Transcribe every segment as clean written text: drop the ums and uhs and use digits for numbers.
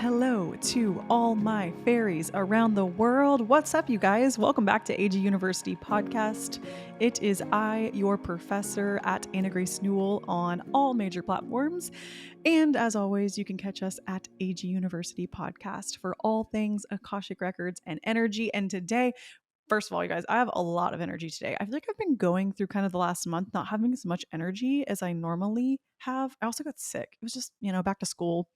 Hello to all my fairies around the world. What's up, you guys? Welcome back to AG University Podcast. It is I, your professor at Anna Grace Newell on all major platforms. And as always, you can catch us at AG University Podcast for all things Akashic Records and energy. And today, first of all, you guys, I have a lot of energy today. I feel like I've been going through kind of the last month not having as much energy as I normally have. I also got sick. It was just, back to school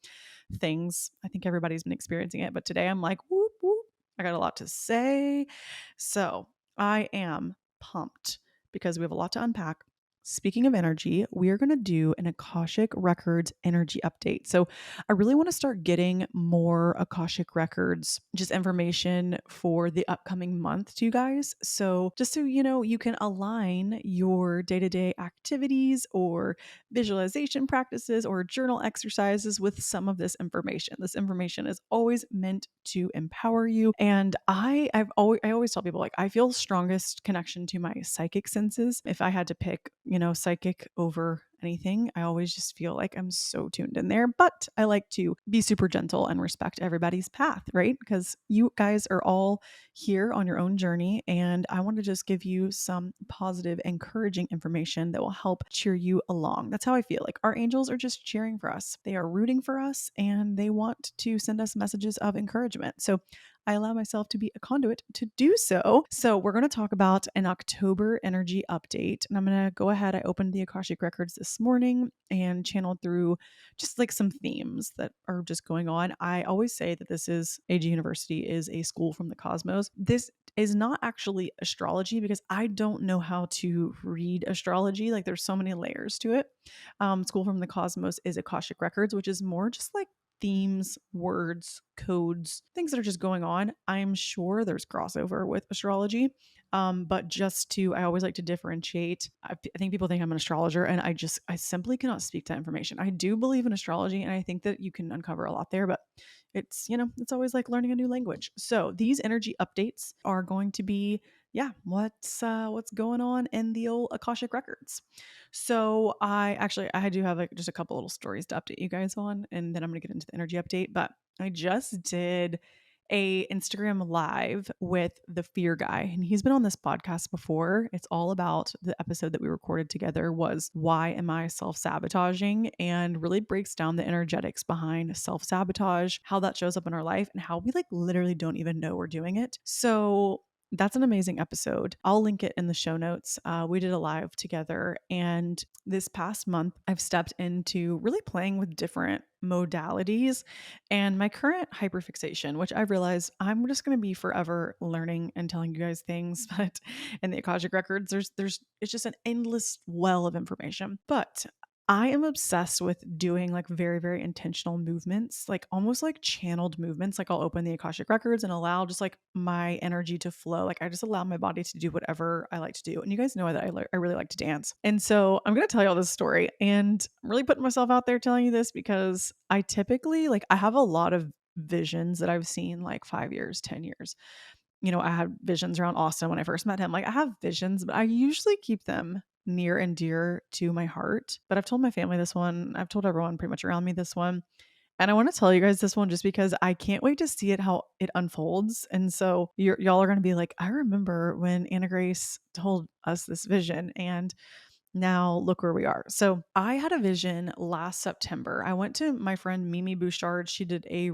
things. I think everybody's been experiencing it, but today I'm like, whoop, whoop. I got a lot to say. So I am pumped because we have a lot to unpack. Speaking of energy, we are going to do an Akashic Records energy update. So, I really want to start getting more Akashic Records, just information for the upcoming month to you guys. So, just so you know, you can align your day to day activities or visualization practices or journal exercises with some of this information. This information is always meant to empower you. And I always tell people, like, I feel strongest connection to my psychic senses. If I had to pick, psychic over anything, I always just feel like I'm so tuned in there. But I like to be super gentle and respect everybody's path, right? Because you guys are all here on your own journey. And I want to just give you some positive, encouraging information that will help cheer you along. That's how I feel. Like, our angels are just cheering for us. They are rooting for us and they want to send us messages of encouragement. So I allow myself to be a conduit to do so. So we're going to talk about an October energy update. And I'm going to go ahead. I opened the Akashic Records this morning and channeled through just like some themes that are just going on. I always say that this is AG University is a school from the cosmos. This is not actually astrology because I don't know how to read astrology. Like, there's so many layers to it. School from the Cosmos is Akashic Records, which is more just like themes, words, codes, things that are just going on. I'm sure there's crossover with astrology. But I always like to differentiate. I think people think I'm an astrologer, and I simply cannot speak to that information. I do believe in astrology, and I think that you can uncover a lot there, but it's always like learning a new language. So these energy updates are going to be, what's going on in the old Akashic Records. So I do have just a couple little stories to update you guys on, and then I'm gonna get into the energy update. But I just did a Instagram live with the Fear Guy, and he's been on this podcast before. It's all about the episode that we recorded together was why am I self-sabotaging, and really breaks down the energetics behind self-sabotage, how that shows up in our life, and how we like literally don't even know we're doing it. So that's an amazing episode. I'll link it in the show notes. We did a live together, and this past month, I've stepped into really playing with different modalities. And my current hyperfixation, which I realize I'm just going to be forever learning and telling you guys things, but in the Akashic Records, it's just an endless well of information. But I am obsessed with doing like very, very intentional movements, like almost like channeled movements. Like, I'll open the Akashic Records and allow just like my energy to flow. Like, I just allow my body to do whatever I like to do. And you guys know that I really like to dance. And so I'm going to tell you all this story, and I'm really putting myself out there telling you this because I typically, like, I have a lot of visions that I've seen like 5 years, 10 years. I had visions around Austin when I first met him. Like, I have visions, but I usually keep them near and dear to my heart. But I've told my family this one. I've told everyone pretty much around me this one. And I want to tell you guys this one just because I can't wait to see how it unfolds. And so y'all are going to be like, I remember when Anna Grace told us this vision, and now look where we are. So I had a vision last September. I went to my friend Mimi Bouchard. She did a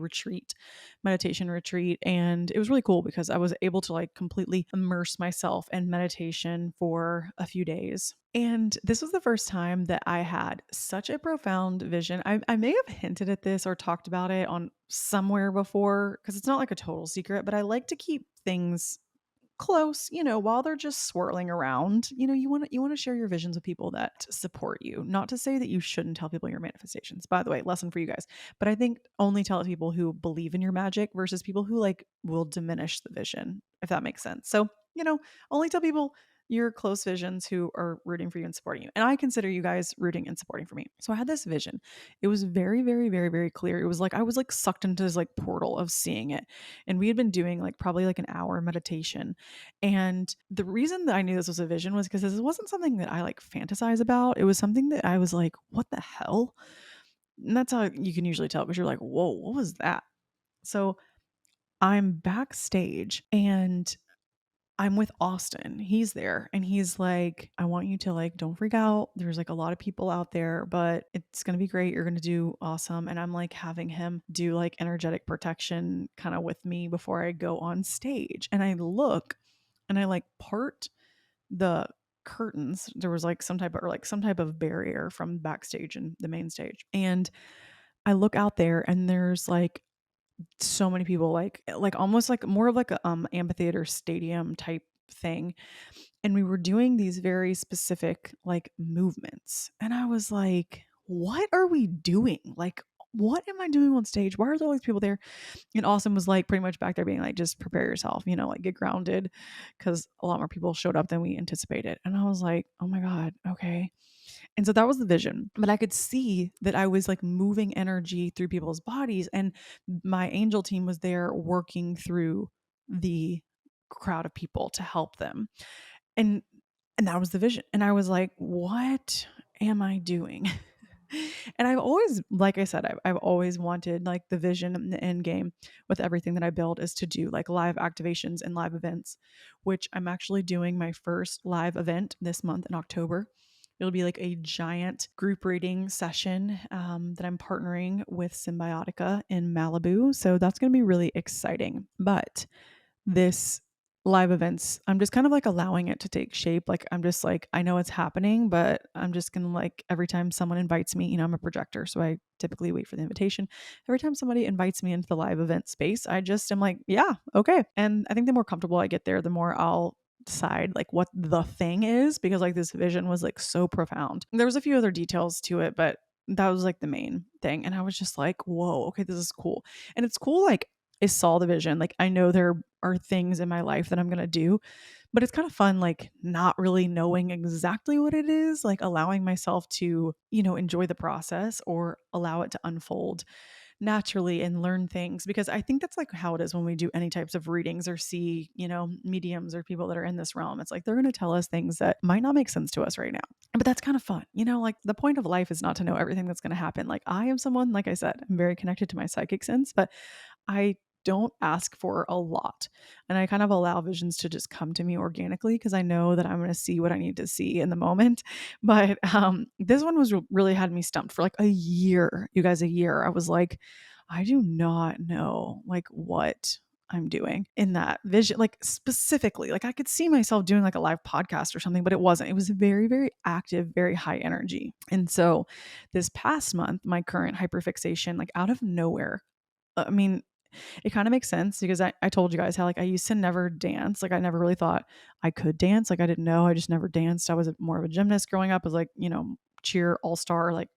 meditation retreat, and it was really cool because I was able to like completely immerse myself in meditation for a few days. And this was the first time that I had such a profound vision. I may have hinted at this or talked about it on somewhere before because it's not like a total secret, but I like to keep things close, while they're just swirling around. You want to share your visions with people that support you. Not to say that you shouldn't tell people your manifestations. By the way, lesson for you guys. But I think only tell it to people who believe in your magic versus people who like will diminish the vision, if that makes sense. So, only tell people your close visions who are rooting for you and supporting you. And I consider you guys rooting and supporting for me. So I had this vision. It was very, very, very, very clear. It was like I was like sucked into this like portal of seeing it. And we had been doing like probably like an hour meditation. And the reason that I knew this was a vision was because this wasn't something that I like fantasize about. It was something that I was like, what the hell? And that's how you can usually tell, because you're like, whoa, what was that? So I'm backstage and I'm with Austin. He's there and he's like, I want you to like, don't freak out. There's like a lot of people out there, but it's going to be great. You're going to do awesome. And I'm like having him do like energetic protection kind of with me before I go on stage. And I look and I like part the curtains. There was like some type of barrier from backstage and the main stage. And I look out there and there's like so many people, like almost like more of like a amphitheater stadium type thing, and we were doing these very specific like movements, and I was like, what are we doing? Like, what am I doing on stage? Why are there all these people there? And Austin was like pretty much back there being like, just prepare yourself, like get grounded, because a lot more people showed up than we anticipated. And I was like, oh my god, okay. And so that was the vision. But I could see that I was like moving energy through people's bodies, and my angel team was there working through the crowd of people to help them. And that was the vision. And I was like, what am I doing? And I've always, like I said, I've always wanted like the vision and the end game with everything that I build is to do like live activations and live events, which I'm actually doing my first live event this month in October. It'll be like a giant group reading session that I'm partnering with Symbiotica in Malibu. So that's going to be really exciting. But this live events, I'm just kind of like allowing it to take shape. Like I'm just like, I know it's happening, but I'm just gonna like every time someone invites me, I'm a projector, so I typically wait for the invitation. Every time somebody invites me into the live event space, I just am like, yeah, okay. And I think the more comfortable I get there, the more I'll decide like what the thing is, because like this vision was like so profound. There was a few other details to it, but that was like the main thing. And I was just like, whoa, okay, this is cool. And it's cool, like I saw the vision. Like I know there are things in my life that I'm going to do, but it's kind of fun, like not really knowing exactly what it is, like allowing myself to, enjoy the process or allow it to unfold naturally and learn things, because I think that's like how it is when we do any types of readings or see, mediums or people that are in this realm. It's like they're going to tell us things that might not make sense to us right now. But that's kind of fun. Like the point of life is not to know everything that's going to happen. Like I am someone, like I said, I'm very connected to my psychic sense, but I don't ask for a lot. And I kind of allow visions to just come to me organically, because I know that I'm going to see what I need to see in the moment. But this one was really had me stumped for like a year. You guys, a year. I was like, I do not know like what I'm doing in that vision, like specifically. Like I could see myself doing like a live podcast or something, but it wasn't. It was very, very active, very high energy. And so this past month, my current hyperfixation, like out of nowhere, I mean, it kind of makes sense, because I told you guys how like I used to never dance. Like I never really thought I could dance. Like I didn't know. I just never danced. I was more of a gymnast growing up. I was like, cheer all-star, like,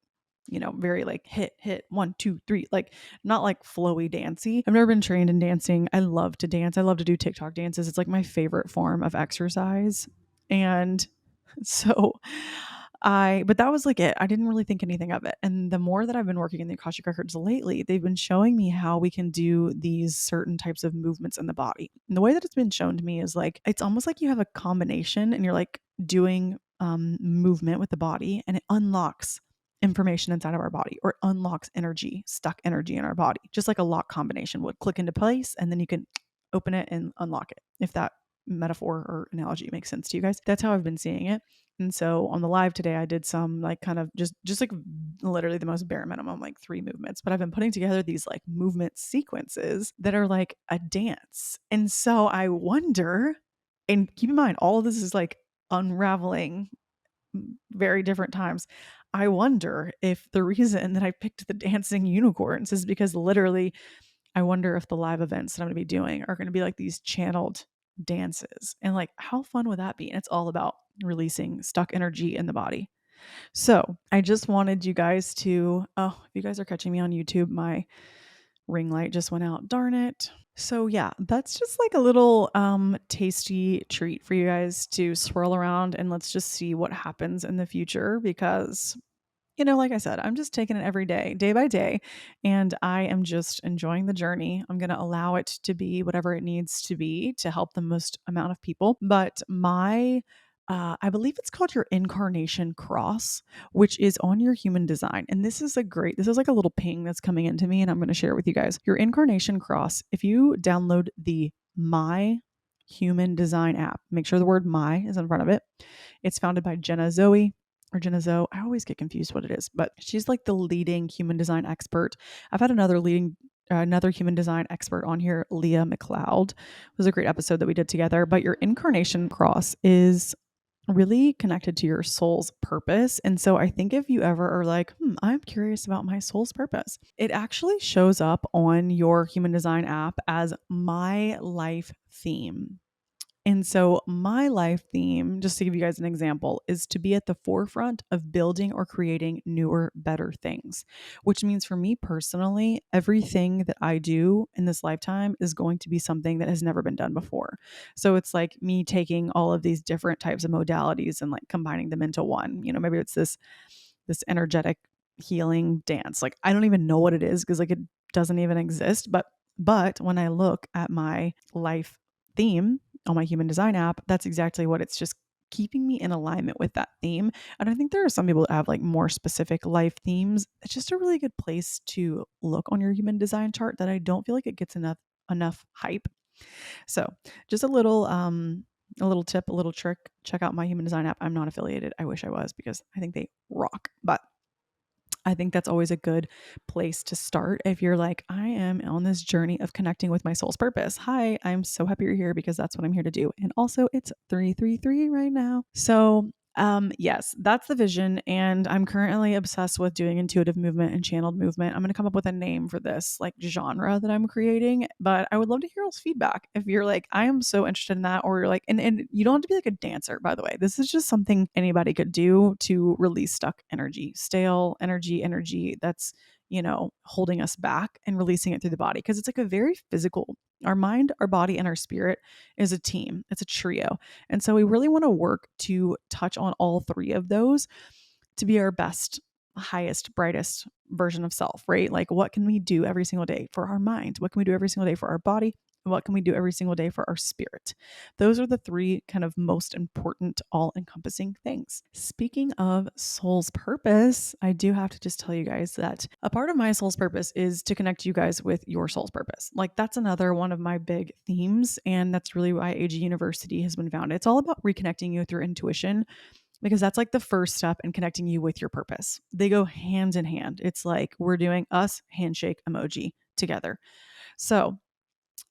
very like hit 1, 2, 3, like not like flowy dancey. I've never been trained in dancing. I love to dance. I love to do TikTok dances. It's like my favorite form of exercise. And so but that was like it. I didn't really think anything of it. And the more that I've been working in the Akashic Records lately, they've been showing me how we can do these certain types of movements in the body. And the way that it's been shown to me is like, it's almost like you have a combination and you're like doing movement with the body, and it unlocks information inside of our body, or unlocks energy, stuck energy in our body, just like a lock combination would click into place, and then you can open it and unlock it. If that metaphor or analogy makes sense to you guys, that's how I've been seeing it. And so on the live today, I did some like kind of just like literally the most bare minimum, like 3 movements, but I've been putting together these like movement sequences that are like a dance. And so I wonder, and keep in mind, all of this is like unraveling very different times. I wonder if the reason that I picked the dancing unicorns is because literally I wonder if the live events that I'm going to be doing are going to be like these channeled dances. And like, how fun would that be? And it's all about releasing stuck energy in the body. So I just wanted you guys to, if you guys are catching me on YouTube, my ring light just went out. Darn it. So yeah, that's just like a little tasty treat for you guys to swirl around, and let's just see what happens in the future, because like I said, I'm just taking it every day, day by day, and I am just enjoying the journey. I'm going to allow it to be whatever it needs to be to help the most amount of people. But my I believe it's called your incarnation cross, which is on your human design. And this is like a little ping that's coming into me, and I'm going to share it with you guys. Your incarnation cross, if you download the My Human Design app, make sure the word my is in front of it. It's founded by Jenna Zoe or Jenna Zoe. I always get confused what it is, but she's like the leading human design expert. I've had another human design expert on here, Leah McLeod. It was a great episode that we did together. But your incarnation cross is really connected to your soul's purpose. And so I think if you ever are like, I'm curious about my soul's purpose, it actually shows up on your human design app as my life theme. And so, my life theme, just to give you guys an example, is to be at the forefront of building or creating newer, better things, which means for me personally, everything that I do in this lifetime is going to be something that has never been done before. So, it's like me taking all of these different types of modalities and like combining them into one. Maybe it's this energetic healing dance. Like, I don't even know what it is because like it doesn't even exist. But when I look at my life theme on my human design app, that's exactly what it's just keeping me in alignment with that theme. And I think there are some people that have like more specific life themes. It's just a really good place to look on your human design chart that I don't feel like it gets enough hype. So just a little tip, a little trick. Check out my human design app. I'm not affiliated. I wish I was because I think they rock. But I think that's always a good place to start if you're like, I am on this journey of connecting with my soul's purpose. Hi, I'm so happy you're here because that's what I'm here to do. And also, it's 333 right now. So, yes, that's the vision. And I'm currently obsessed with doing intuitive movement and channeled movement. I'm going to come up with a name for this like genre that I'm creating, but I would love to hear y'all's feedback. If you're like, I am so interested in that, or you're like, and you don't have to be like a dancer, by the way. This is just something anybody could do to release stuck energy, stale energy that's, holding us back and releasing it through the body. Cause it's like a very physical, our mind, our body, and our spirit is a team. It's a trio. And so we really want to work to touch on all three of those to be our best, highest, brightest version of self, right? Like, what can we do every single day for our mind? What can we do every single day for our body? What can we do every single day for our spirit? Those are the three kind of most important, all encompassing things. Speaking of soul's purpose, I do have to just tell you guys that a part of my soul's purpose is to connect you guys with your soul's purpose. Like, that's another one of my big themes. And that's really why AG University has been founded. It's all about reconnecting you with your intuition, because that's like the first step in connecting you with your purpose. They go hand in hand. It's like we're doing us handshake emoji together. So,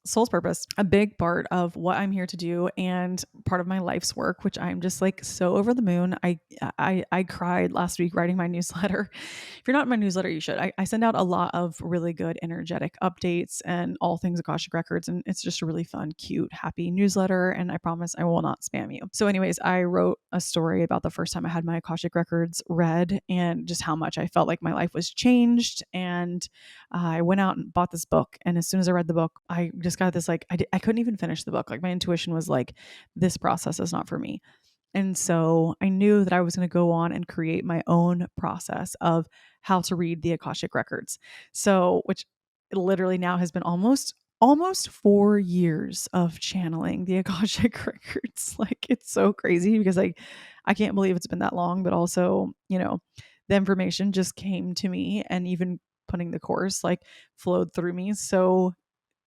soul's purpose, a big part of what I'm here to do and part of my life's work, which I'm just like so over the moon. I cried last week writing my newsletter. If you're not in my newsletter, you should. I send out a lot of really good energetic updates and all things Akashic Records, and it's just a really fun, cute, happy newsletter, and I promise I will not spam you. So anyways, I wrote a story about the first time I had my Akashic Records read and just how much I felt like my life was changed. And I went out and bought this book, and as soon as I read the book, I just got this like I couldn't even finish the book. Like, my intuition was like, this process is not for me. And so I knew that I was going to go on and create my own process of how to read the Akashic Records. So, which literally now has been almost 4 years of channeling the Akashic Records. Like, it's so crazy because I can't believe it's been that long, but also, the information just came to me, and even putting the course like flowed through me so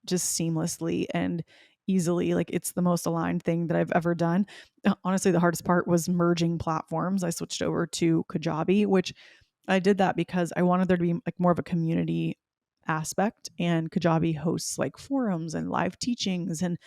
just seamlessly and easily. Like, it's the most aligned thing that I've ever done. Honestly, the hardest part was merging platforms. I switched over to Kajabi, which I did that because I wanted there to be like more of a community aspect, and Kajabi hosts like forums and live teachings and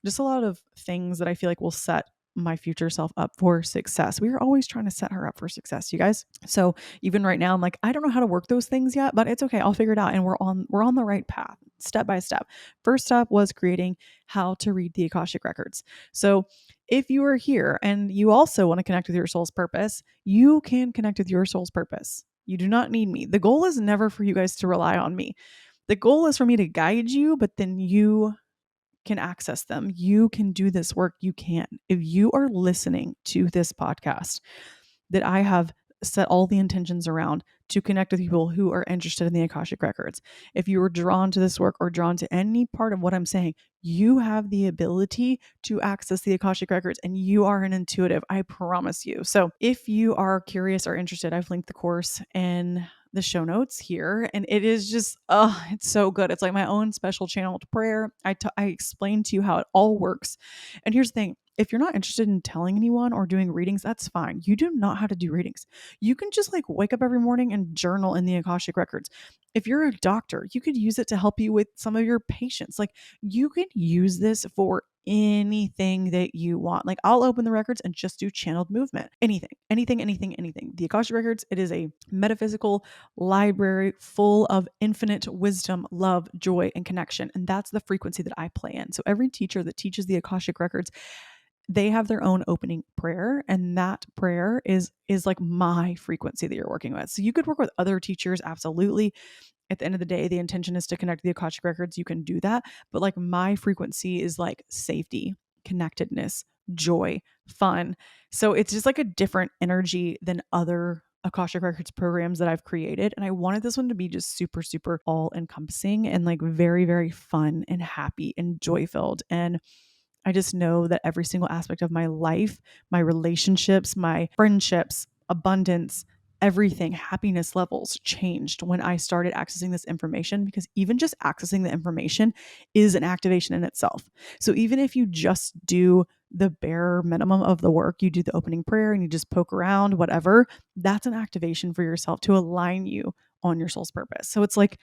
just a lot of things that I feel like will set my future self up for success. We are always trying to set her up for success, you guys. So even right now, I'm like, I don't know how to work those things yet, but it's okay. I'll figure it out. And we're on the right path, step by step. First step was creating how to read the Akashic Records. So if you are here and you also want to connect with your soul's purpose, you can connect with your soul's purpose. You do not need me. The goal is never for you guys to rely on me. The goal is for me to guide you, but then you can access them. You can do this work. You can. If you are listening to this podcast that I have set all the intentions around to connect with people who are interested in the Akashic Records. If you are drawn to this work or drawn to any part of what I'm saying, you have the ability to access the Akashic Records, and you are an intuitive, I promise you. So if you are curious or interested, I've linked the course in the show notes here, and it is just it's so good. It's like my own special channeled prayer. I explain to you how it all works. And here's the thing, if you're not interested in telling anyone or doing readings, that's fine. You do not have to do readings. You can just like wake up every morning and journal in the Akashic Records. If you're a doctor, you could use it to help you with some of your patients. Like, you could use this for anything that you want. Like, I'll open the records and just do channeled movement. Anything. The Akashic Records, it is a metaphysical library full of infinite wisdom, love, joy, and connection. And that's the frequency that I play in. So every teacher that teaches the Akashic Records, they have their own opening prayer, and that prayer is like my frequency that you're working with. So you could work with other teachers, absolutely. At the end of the day, the intention is to connect to the Akashic Records. You can do that, but like my frequency is like safety, connectedness, joy, fun. So it's just like a different energy than other Akashic Records programs that I've created. And I wanted this one to be just super, super all encompassing and like very, very fun and happy and joy filled. And I just know that every single aspect of my life, my relationships, my friendships, abundance, everything, happiness levels changed when I started accessing this information, because even just accessing the information is an activation in itself. So even if you just do the bare minimum of the work, you do the opening prayer and you just poke around, whatever, that's an activation for yourself to align you on your soul's purpose. So it's like,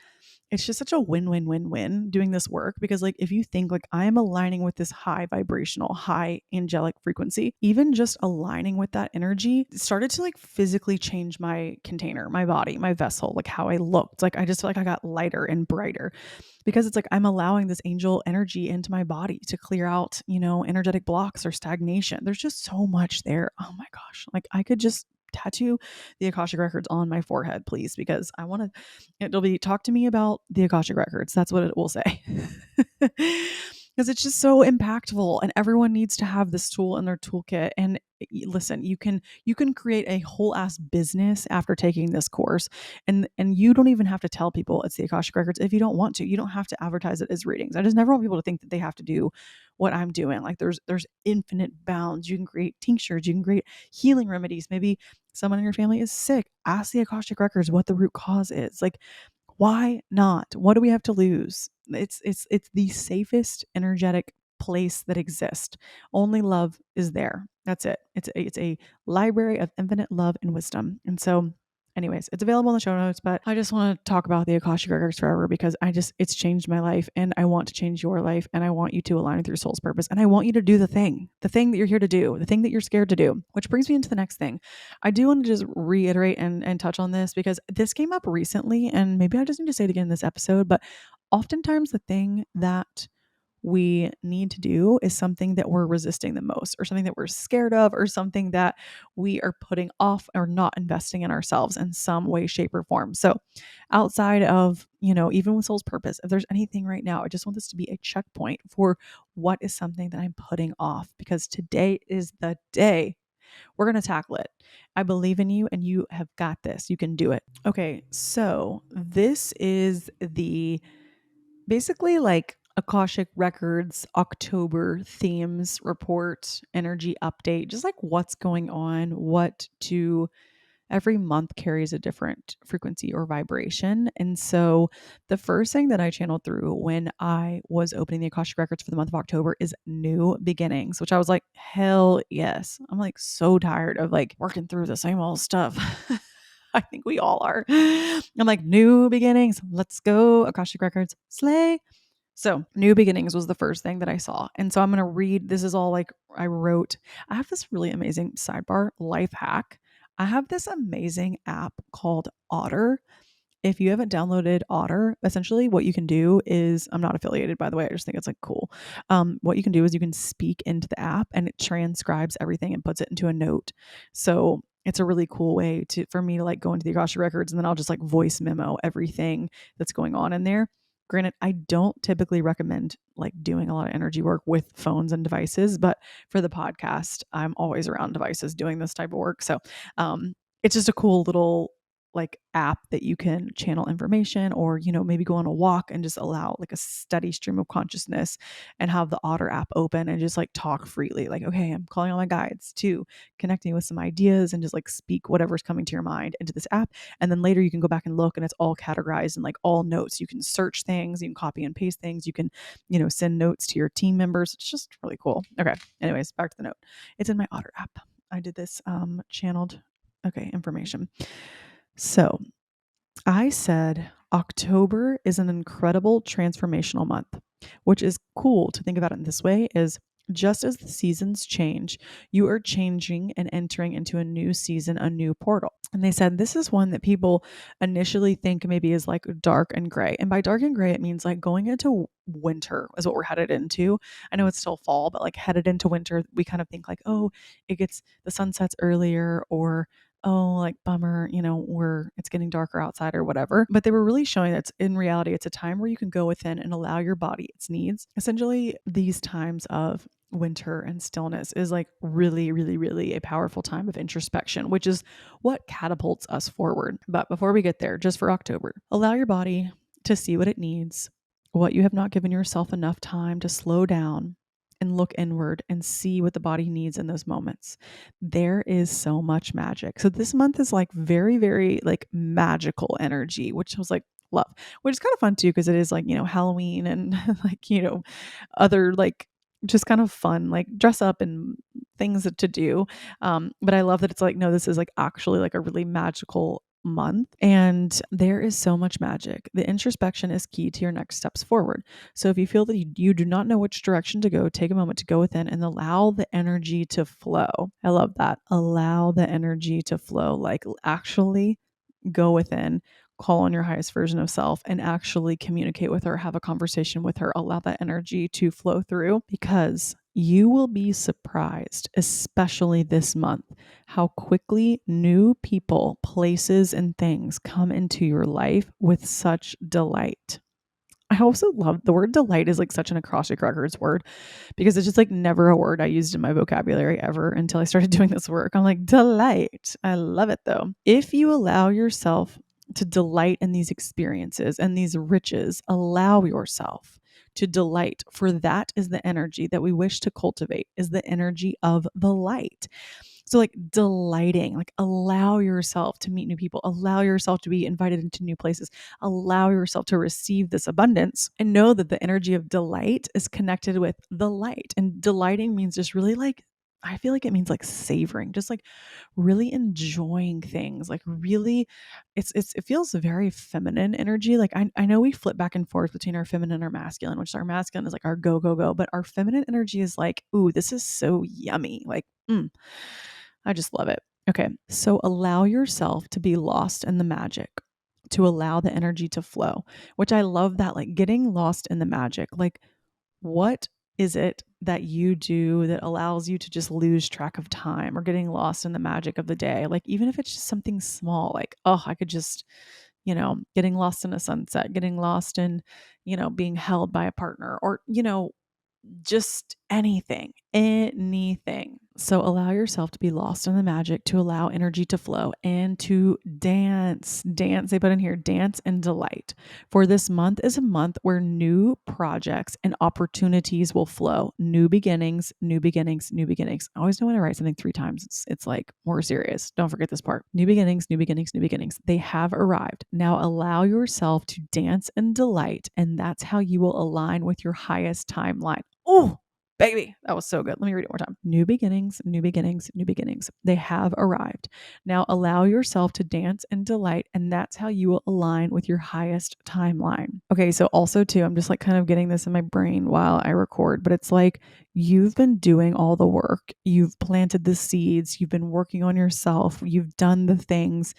it's just such a win-win-win-win doing this work, because like if you think like I'm aligning with this high vibrational, high angelic frequency, even just aligning with that energy started to like physically change my container, my body, my vessel, like how I looked. Like I just felt like I got lighter and brighter, because it's like I'm allowing this angel energy into my body to clear out, energetic blocks or stagnation. There's just so much there. Oh my gosh. Like I could just tattoo the Akashic Records on my forehead, please, because I want to, it'll be talk to me about the Akashic Records. That's what it will say. Because it's just so impactful, and everyone needs to have this tool in their toolkit. And listen, you can create a whole ass business after taking this course, and you don't even have to tell people it's the Akashic Records if you don't want to. You don't have to advertise it as readings. I just never want people to think that they have to do what I'm doing. Like there's infinite bounds. You can create tinctures, you can create healing remedies. Maybe someone in your family is sick. Ask the Akashic Records what the root cause is. Like, why not? What do we have to lose? It's the safest energetic place that exists. Only love is there. That's it. It's a library of infinite love and wisdom. And so anyways, it's available in the show notes, but I just want to talk about the Akashic Records forever, because it's changed my life, and I want to change your life, and I want you to align with your soul's purpose, and I want you to do the thing that you're here to do, the thing that you're scared to do, which brings me into the next thing. I do want to just reiterate and touch on this, because this came up recently, and maybe I just need to say it again in this episode, but oftentimes the thing that we need to do is something that we're resisting the most, or something that we're scared of, or something that we are putting off or not investing in ourselves in some way, shape, or form. So outside of, even with soul's purpose, if there's anything right now, I just want this to be a checkpoint for what is something that I'm putting off, because today is the day we're going to tackle it. I believe in you, and you have got this. You can do it. Okay. So this is the basically like Akashic Records October themes report, energy update, just like what's going on, what to every month carries a different frequency or vibration. And so the first thing that I channeled through when I was opening the Akashic Records for the month of October is new beginnings, which I was like, hell yes. I'm like so tired of like working through the same old stuff. I think we all are. I'm like, new beginnings. Let's go. Akashic Records, slay. So, new beginnings was the first thing that I saw. And so I'm going to read, this is all like I wrote. I have this really amazing sidebar life hack. I have this amazing app called Otter. If you haven't downloaded Otter, essentially what you can do is, I'm not affiliated, by the way, I just think it's like cool. What you can do is you can speak into the app, and it transcribes everything and puts it into a note. So it's a really cool way for me to like go into the Akashic Records, and then I'll just like voice memo everything that's going on in there. Granted, I don't typically recommend like doing a lot of energy work with phones and devices, but for the podcast, I'm always around devices doing this type of work. So it's just a cool little like app that you can channel information, or maybe go on a walk and just allow like a steady stream of consciousness and have the Otter app open and just like talk freely, like, okay, I'm calling all my guides to connecting with some ideas, and just like speak whatever's coming to your mind into this app. And then later you can go back and look, and it's all categorized in like all notes. You can search things, you can copy and paste things, you can send notes to your team members. It's just really cool. Okay, anyways, back to the note. It's in my Otter app. I did this channeled. Okay, information. So I said October is an incredible transformational month, which is cool to think about it in this way, is just as the seasons change, you are changing and entering into a new season, a new portal. And they said this is one that people initially think maybe is like dark and gray. And by dark and gray, it means like going into winter is what we're headed into. I know it's still fall, but like headed into winter, we kind of think like, oh, the sun sets earlier, or oh, like bummer, it's getting darker outside or whatever. But they were really showing that in reality, it's a time where you can go within and allow your body its needs. Essentially, these times of winter and stillness is like really, really, really a powerful time of introspection, which is what catapults us forward. But before we get there, just for October, allow your body to see what it needs, what you have not given yourself enough time to slow down and look inward and see what the body needs in those moments. There is so much magic. So this month is like very, very like magical energy, which I was like, love, which is kind of fun too, because it is like, Halloween and like, other like just kind of fun, like dress up and things to do. But I love that it's like, no, this is like actually like a really magical month, and there is so much magic. The introspection is key to your next steps forward. So if you feel that you do not know which direction to go, take a moment to go within and allow the energy to flow. I love that. Allow the energy to flow, like actually go within, call on your highest version of self, and actually communicate with her, have a conversation with her, allow that energy to flow through, because you will be surprised, especially this month, how quickly new people, places, and things come into your life with such delight. I also love the word delight is like such an Akashic Records word, because it's just like never a word I used in my vocabulary ever until I started doing this work. I'm like, delight. I love it though. If you allow yourself to delight in these experiences and these riches, allow yourself to delight, for that is the energy that we wish to cultivate, is the energy of the light. So like delighting, like allow yourself to meet new people, allow yourself to be invited into new places, allow yourself to receive this abundance, and know that the energy of delight is connected with the light. And delighting means just really like, I feel like it means like savoring, just like really enjoying things, like really, it feels very feminine energy. Like I know we flip back and forth between our feminine and our masculine, which our masculine is like our go, go, go, but our feminine energy is like, ooh, this is so yummy. Like, I just love it. Okay, so allow yourself to be lost in the magic, to allow the energy to flow, which I love that, like getting lost in the magic. Like, what is it that you do that allows you to just lose track of time, or getting lost in the magic of the day? Like, even if it's just something small, like, oh, I could just, getting lost in a sunset, getting lost in, being held by a partner, or, just anything. So allow yourself to be lost in the magic, to allow energy to flow, and to dance. They put in here, dance and delight. For this month is a month where new projects and opportunities will flow. New beginnings, new beginnings, new beginnings. I always know when I write something 3 times, it's like more serious. Don't forget this part. New beginnings, new beginnings, new beginnings. They have arrived. Now allow yourself to dance and delight, and that's how you will align with your highest timeline. Oh, baby, that was so good. Let me read it one more time. New beginnings, new beginnings, new beginnings. They have arrived. Now allow yourself to dance and delight, and that's how you will align with your highest timeline. Okay, so also too, I'm just like kind of getting this in my brain while I record, but it's like you've been doing all the work. You've planted the seeds. You've been working on yourself. You've done the things.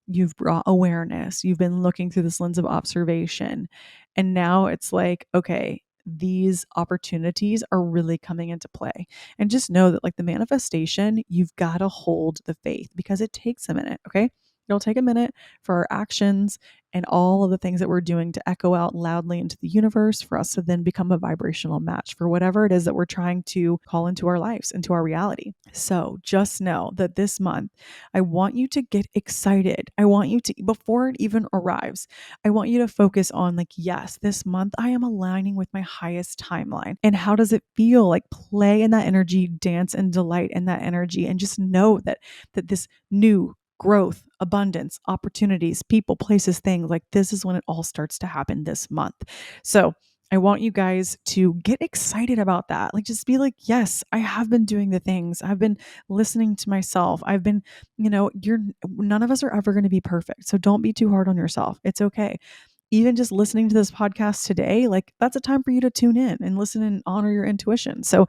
You've brought awareness. You've been looking through this lens of observation. And now it's like, okay, these opportunities are really coming into play. And just know that like the manifestation, you've got to hold the faith, because it takes a minute. Okay. It'll take a minute for our actions and all of the things that we're doing to echo out loudly into the universe for us to then become a vibrational match for whatever it is that we're trying to call into our lives, into our reality. So just know that this month, I want you to get excited. I want you to, before it even arrives, I want you to focus on like, yes, this month I am aligning with my highest timeline. And how does it feel? Like play in that energy, dance and delight in that energy, and just know that this new growth, abundance, opportunities, people, places, things like this is when it all starts to happen this month. So I want you guys to get excited about that. Like, just be like, yes, I have been doing the things. I've been listening to myself. I've been, none of us are ever going to be perfect. So don't be too hard on yourself. It's okay. Even just listening to this podcast today, like that's a time for you to tune in and listen and honor your intuition. So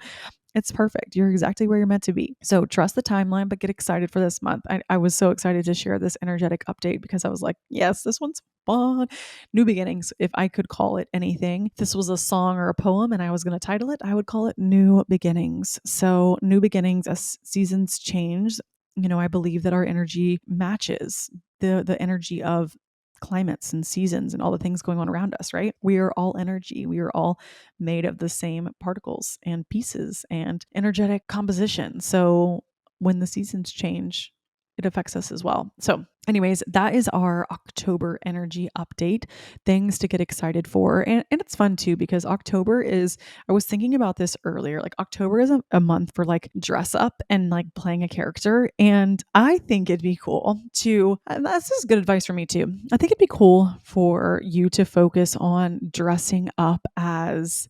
it's perfect. You're exactly where you're meant to be. So trust the timeline, but get excited for this month. I was so excited to share this energetic update because I was like, yes, this one's fun. New beginnings, if I could call it anything. If this was a song or a poem and I was going to title it, I would call it New Beginnings. So, new beginnings as seasons change. I believe that our energy matches the energy of climates and seasons and all the things going on around us, right? We are all energy. We are all made of the same particles and pieces and energetic composition. So when the seasons change, it affects us as well. So, anyways, that is our October energy update. Things to get excited for. And it's fun too, because October is, I was thinking about this earlier. Like, October is a month for like dress up and like playing a character. And I think it'd be cool to, and that's just good advice for me too. I think it'd be cool for you to focus on dressing up as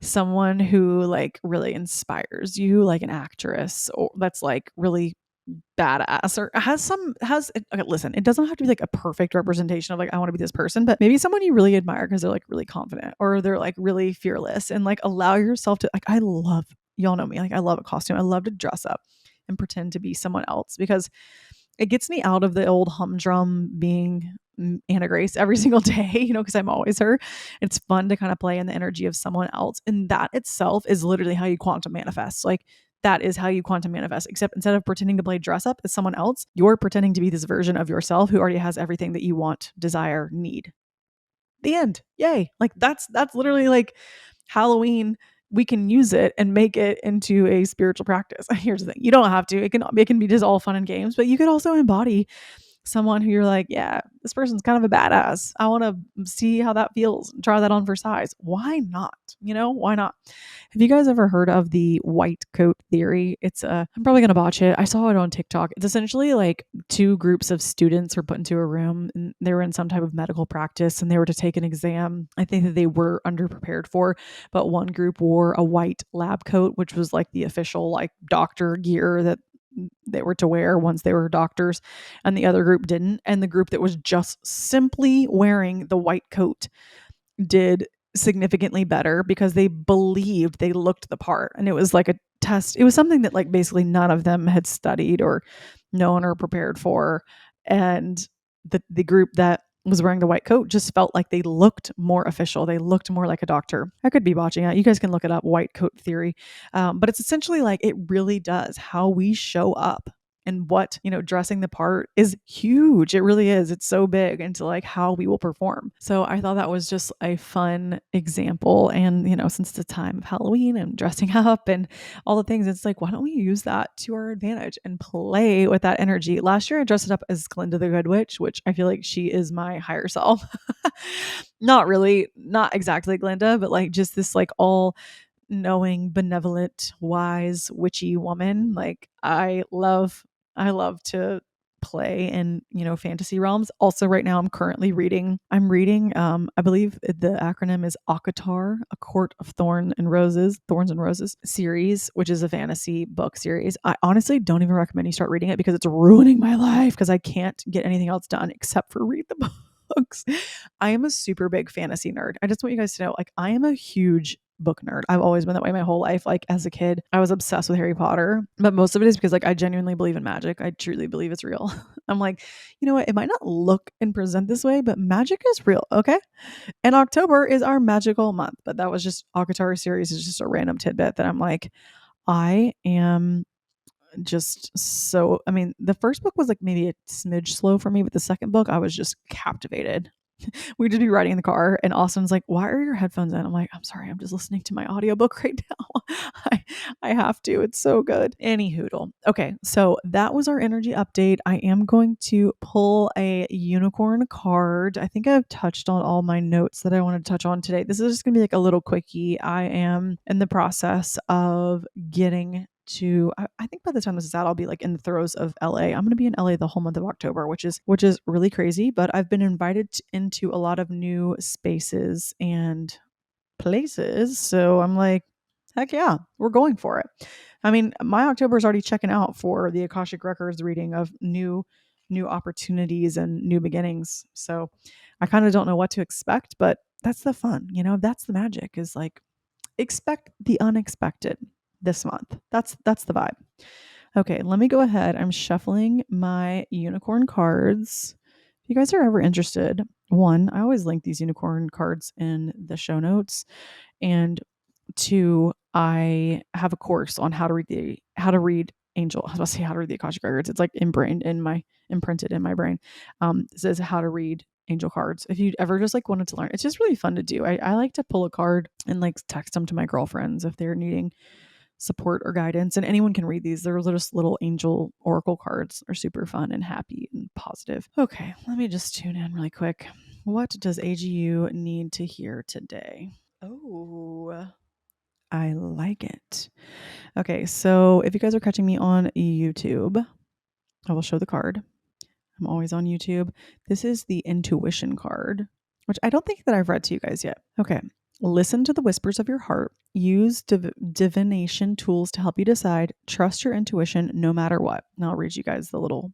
someone who like really inspires you, like an actress or that's like really badass or has okay, listen, it doesn't have to be like a perfect representation of like I want to be this person, but maybe someone you really admire because they're like really confident or they're like really fearless, and like allow yourself to, like, I love, y'all know me, like I love a costume. I love to dress up and pretend to be someone else because it gets me out of the old humdrum being Anna Grace every single day, because I'm always her. It's fun to kind of play in the energy of someone else. And that itself is literally how you quantum manifest. Like, that is how you quantum manifest, except instead of pretending to play dress up as someone else, you're pretending to be this version of yourself who already has everything that you want, desire, need. The end. Yay. Like, that's literally like Halloween. We can use it and make it into a spiritual practice. Here's the thing. You don't have to. It can be just all fun and games, but you could also embody someone who you're like, yeah, this person's kind of a badass. I want to see how that feels. Try that on for size. Why not? Why not? Have you guys ever heard of the white coat theory? I'm probably going to botch it. I saw it on TikTok. It's essentially like two groups of students were put into a room and they were in some type of medical practice and they were to take an exam. I think that they were underprepared for, but one group wore a white lab coat, which was like the official like doctor gear that they were to wear once they were doctors, and the other group didn't. And the group that was just simply wearing the white coat did significantly better because they believed they looked the part. And it was like a test. It was something that like basically none of them had studied or known or prepared for. And the group that was wearing the white coat just felt like they looked more official. They looked more like a doctor. I could be botching it. You guys can look it up, white coat theory. But it's essentially like it really does how we show up and what, dressing the part is huge. It really is. It's so big into like how we will perform. So I thought that was just a fun example. And, since the time of Halloween and dressing up and all the things, it's like, why don't we use that to our advantage and play with that energy? Last year, I dressed it up as Glinda the Good Witch, which I feel like she is my higher self. Not really, not exactly Glinda, but like just this like all knowing, benevolent, wise, witchy woman. Like I love to play in, fantasy realms. Also right now I'm reading I believe the acronym is ACOTAR, A Court of Thorns and Roses series, which is a fantasy book series. I honestly don't even recommend you start reading it because it's ruining my life because I can't get anything else done except for read the books. I am a super big fantasy nerd. I just want you guys to know, like, I am a huge book nerd. I've always been that way my whole life. Like, as a kid, I was obsessed with Harry Potter, but most of it is because like I genuinely believe in magic. I truly believe it's real. I'm like, you know what? It might not look and present this way, but magic is real. Okay. And October is our magical month. But that was just ACOTAR series is just a random tidbit that I'm like, I am just so, I mean, the first book was like maybe a smidge slow for me, but the second book, I was just captivated. We'd just be riding in the car and Austin's like, why are your headphones in? I'm like, I'm sorry, I'm just listening to my audiobook right now. I have to. It's so good. Any hoodle. Okay, so that was our energy update. I am going to pull a unicorn card. I think I've touched on all my notes that I wanted to touch on today. This is just gonna be like a little quickie. I am in the process of getting to, I think by the time this is out, I'll be like in the throes of LA. I'm going to be in LA the whole month of October, which is really crazy, but I've been invited into a lot of new spaces and places. So I'm like, heck yeah, we're going for it. I mean, my October is already checking out for the Akashic Records reading of new opportunities and new beginnings. So I kind of don't know what to expect, but that's the fun, that's the magic, is like expect the unexpected this month. That's the vibe. Okay, let me go ahead. I'm shuffling my unicorn cards. If you guys are ever interested, one, I always link these unicorn cards in the show notes. And two, I have a course on how to read angel. I was about to say how to read the Akashic Records. It's like imprinted in my brain. It says how to read angel cards. If you ever just like wanted to learn, it's just really fun to do. I like to pull a card and like text them to my girlfriends if they're needing support or guidance. And anyone can read these. They're just little angel oracle cards. Are super fun and happy and positive. Okay, let me just tune in really quick. What does AGU need to hear today? Oh, I like it. Okay, so if you guys are catching me on YouTube, I will show the card. I'm always on YouTube. This is the intuition card, which I don't think that I've read to you guys yet. Okay. Listen to the whispers of your heart. Use divination tools to help you decide. Trust your intuition no matter what. Now I'll read you guys the little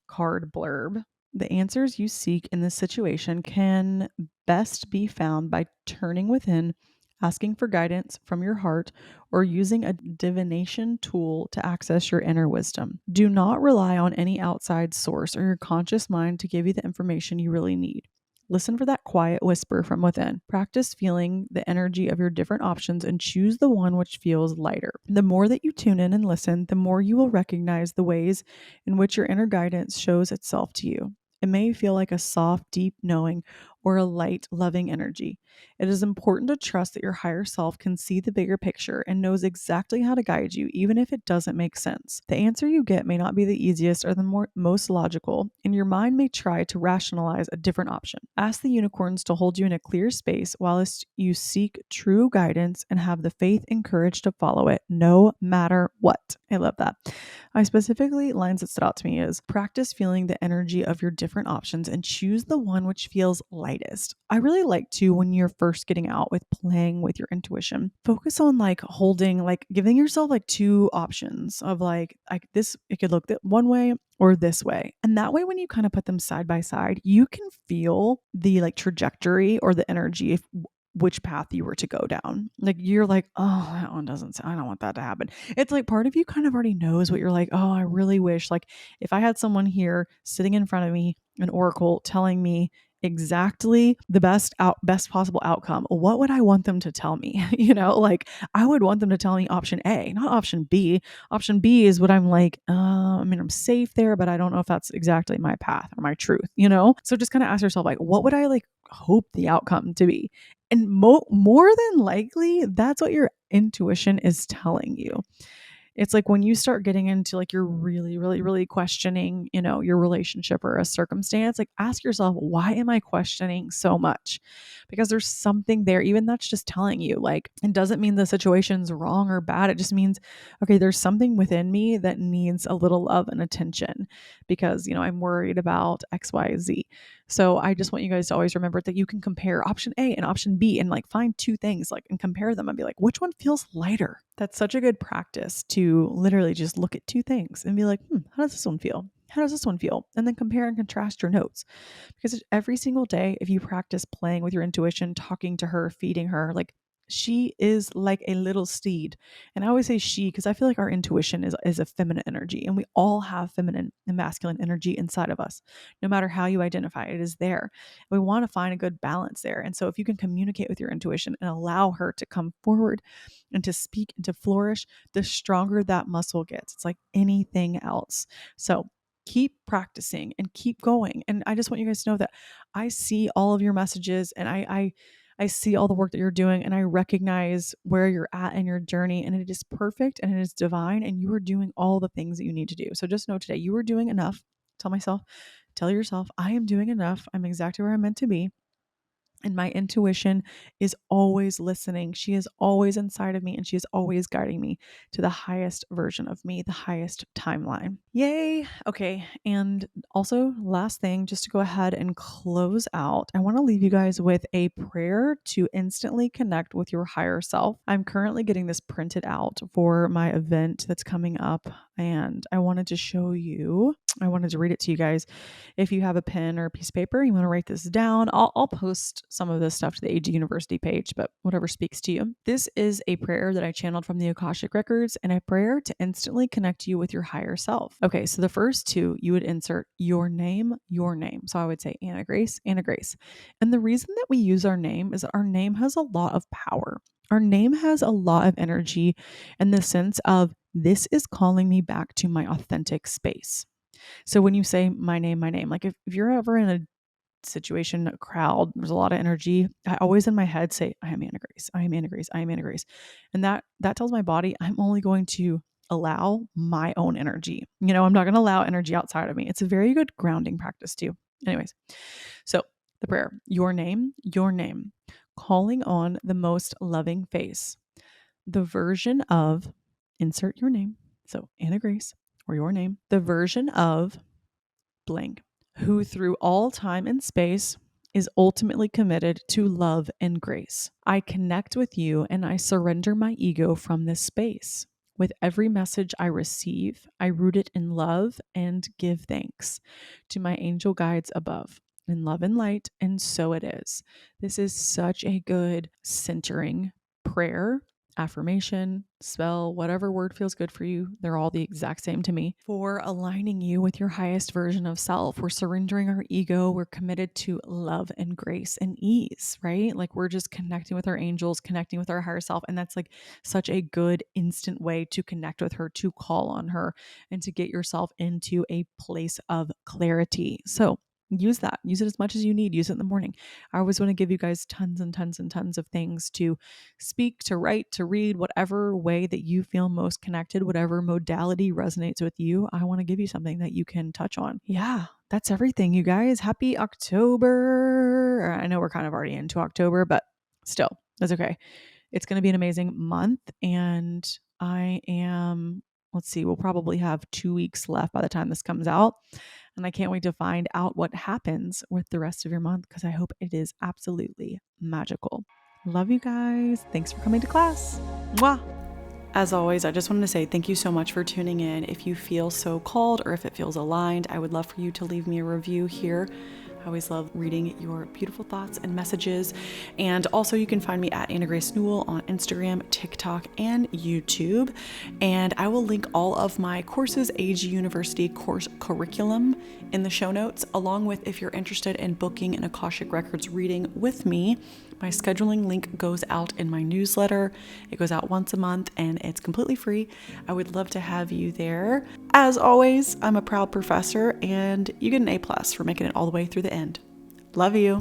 card blurb. The answers you seek in this situation can best be found by turning within, asking for guidance from your heart, or using a divination tool to access your inner wisdom. Do not rely on any outside source or your conscious mind to give you the information you really need. Listen for that quiet whisper from within. Practice feeling the energy of your different options and choose the one which feels lighter. The more that you tune in and listen, the more you will recognize the ways in which your inner guidance shows itself to you. It may feel like a soft, deep knowing or a light, loving energy. It is important to trust that your higher self can see the bigger picture and knows exactly how to guide you, even if it doesn't make sense. The answer you get may not be the easiest or the most logical, and your mind may try to rationalize a different option. Ask the unicorns to hold you in a clear space while you seek true guidance and have the faith and courage to follow it, no matter what. I love that. I specifically, lines that stood out to me is practice feeling the energy of your different options and choose the one which feels lightest. I really like to, when you're first getting out with playing with your intuition, focus on like holding, like giving yourself like two options of like this, it could look one way or this way. And that way, when you kind of put them side by side, you can feel the like trajectory or the energy if which path you were to go down. Like you're like, oh, that one doesn't, I don't want that to happen. It's like part of you kind of already knows what you're like, oh, I really wish, like if I had someone here sitting in front of me, an oracle telling me exactly the best possible outcome, what would I want them to tell me? Like I would want them to tell me option A, not option B. Option B is what I'm like, I mean, I'm safe there, but I don't know if that's exactly my path or my truth, So just kind of ask yourself, like, what would I like hope the outcome to be? And more than likely, that's what your intuition is telling you. It's like when you start getting into like you're really, really, really questioning, your relationship or a circumstance, like ask yourself, why am I questioning so much? Because there's something there, even that's just telling you, like, it doesn't mean the situation's wrong or bad. It just means, okay, there's something within me that needs a little love and attention because, I'm worried about X, Y, Z. So I just want you guys to always remember that you can compare option A and option B and like find two things like and compare them and be like, which one feels lighter? That's such a good practice to literally just look at two things and be like, how does this one feel? How does this one feel? And then compare and contrast your notes. Because every single day, if you practice playing with your intuition, talking to her, feeding her, like She is like a little steed. And I always say she because I feel like our intuition is a feminine energy, and we all have feminine and masculine energy inside of us. No matter how you identify it, is there. We want to find a good balance there. And so if you can communicate with your intuition and allow her to come forward and to speak and to flourish, the stronger that muscle gets. It's like anything else. So keep practicing and keep going. And I just want you guys to know that I see all of your messages, and I see all the work that you're doing, and I recognize where you're at in your journey, and it is perfect and it is divine, and you are doing all the things that you need to do. So just know today you are doing enough. Tell yourself, I am doing enough. I'm exactly where I'm meant to be. And my intuition is always listening. She is always inside of me, and she is always guiding me to the highest version of me, the highest timeline. Yay. Okay. And also, last thing, just to go ahead and close out, I want to leave you guys with a prayer to instantly connect with your higher self. I'm currently getting this printed out for my event that's coming up, and I wanted to read it to you guys. If you have a pen or a piece of paper, you want to write this down. I'll post some of this stuff to the AG University page, but whatever speaks to you. This is a prayer that I channeled from the Akashic Records, and a prayer to instantly connect you with your higher self. Okay, so the first two, you would insert your name, your name. So I would say Anna Grace, Anna Grace. And the reason that we use our name is that our name has a lot of power. Our name has a lot of energy in the sense of this is calling me back to my authentic space. So when you say my name, like if you're ever in a situation, a crowd, there's a lot of energy, I always in my head say, I am Anna Grace, I am Anna Grace, I am Anna Grace. And that tells my body I'm only going to allow my own energy. I'm not going to allow energy outside of me. It's a very good grounding practice too. Anyways, so the prayer, your name, calling on the most loving face, the version of, insert your name. So Anna Grace or your name, the version of blank, who through all time and space is ultimately committed to love and grace. I connect with you and I surrender my ego from this space. With every message I receive, I root it in love and give thanks to my angel guides above, in love and light, and so it is. This is such a good centering prayer, affirmation, spell, whatever word feels good for you. They're all the exact same to me. For aligning you with your highest version of self. We're surrendering our ego. We're committed to love and grace and ease, right? Like we're just connecting with our angels, connecting with our higher self. And that's like such a good instant way to connect with her, to call on her, and to get yourself into a place of clarity. So use that. Use it as much as you need. Use it in the morning. I always want to give you guys tons and tons and tons of things to speak, to write, to read, whatever way that you feel most connected, whatever modality resonates with you. I want to give you something that you can touch on. Yeah, that's everything, you guys. Happy October. I know we're kind of already into October, but still, that's okay. It's going to be an amazing month. And we'll probably have 2 weeks left by the time this comes out. And I can't wait to find out what happens with the rest of your month because I hope it is absolutely magical. Love you guys. Thanks for coming to class. Mwah. As always, I just wanted to say thank you so much for tuning in. If you feel so called or if it feels aligned, I would love for you to leave me a review here. I always love reading your beautiful thoughts and messages. And also you can find me at Anna Grace Newell on Instagram, TikTok, and YouTube. And I will link all of my courses, AG University course curriculum in the show notes, along with if you're interested in booking an Akashic Records reading with me. My scheduling link goes out in my newsletter. It goes out once a month and it's completely free. I would love to have you there. As always, I'm a proud professor and you get an A+ for making it all the way through the end. Love you.